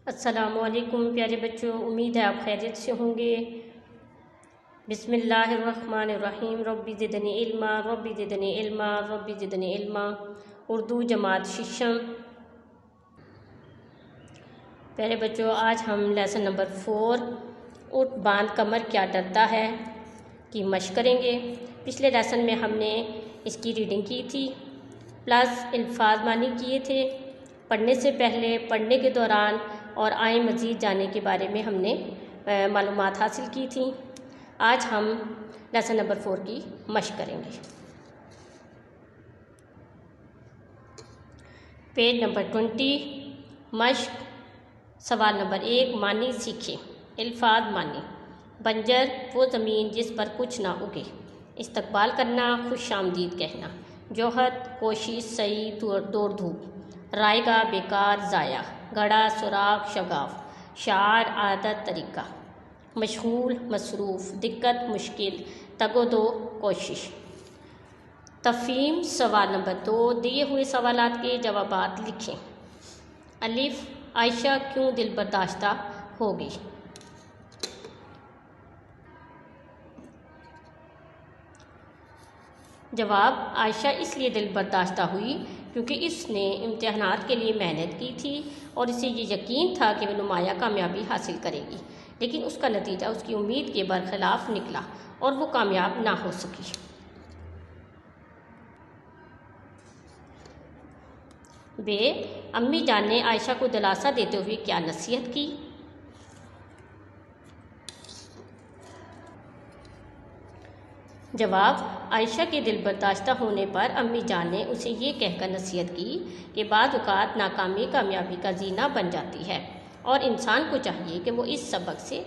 السلام علیکم پیارے بچوں، امید ہے آپ خیریت سے ہوں گے۔ بسم اللہ الرحمن الرحیم۔ ربی زدنی علما، ربی زدنی علما، ربی زدنی علما۔ اردو جماعت ششم۔ پیارے بچوں، آج ہم لیسن نمبر 4 اٹھ باندھ کمر کیا ڈرتا ہے کی مشق کریں گے۔ پچھلے لیسن میں ہم نے اس کی ریڈنگ کی تھی، پلس الفاظ معنی کیے تھے۔ پڑھنے سے پہلے، پڑھنے کے دوران اور آئیں مزید جانے کے بارے میں ہم نے معلومات حاصل کی تھیں۔ آج ہم لیسن نمبر 4 کی مشق کریں گے۔ پیج نمبر 20، مشق، سوال نمبر 1، معنی سیکھیں۔ الفاظ معنی: بنجر وہ زمین جس پر کچھ نہ اگے، استقبال کرنا، خوش آمدید کہنا، جوہد کوشش، سعی دوڑ دھوپ، رائگاں بیکار ضائع، گھڑا سوراخ شگاف، شعار عادت طریقہ، مشغول مصروف، دقت مشکل، تگ و دو کوشش۔ تفہیم، سوال نمبر 2، دیے ہوئے سوالات کے جوابات لکھیں۔ الف، عائشہ کیوں دل برداشتہ ہو گئی؟ جواب، عائشہ اس لیے دل برداشتہ ہوئی کیونکہ اس نے امتحانات کے لیے محنت کی تھی اور اسے یہ یقین تھا کہ وہ نمایاں کامیابی حاصل کرے گی، لیکن اس کا نتیجہ اس کی امید کے برخلاف نکلا اور وہ کامیاب نہ ہو سکی۔ ب، امی جان نے عائشہ کو دلاسا دیتے ہوئے کیا نصیحت کی؟ جواب، عائشہ کے دل برداشتہ ہونے پر امی جان نے اسے یہ کہہ کر نصیحت کی کہ بعض اوقات ناکامی کامیابی کا زینہ بن جاتی ہے اور انسان کو چاہیے کہ وہ اس سبق سے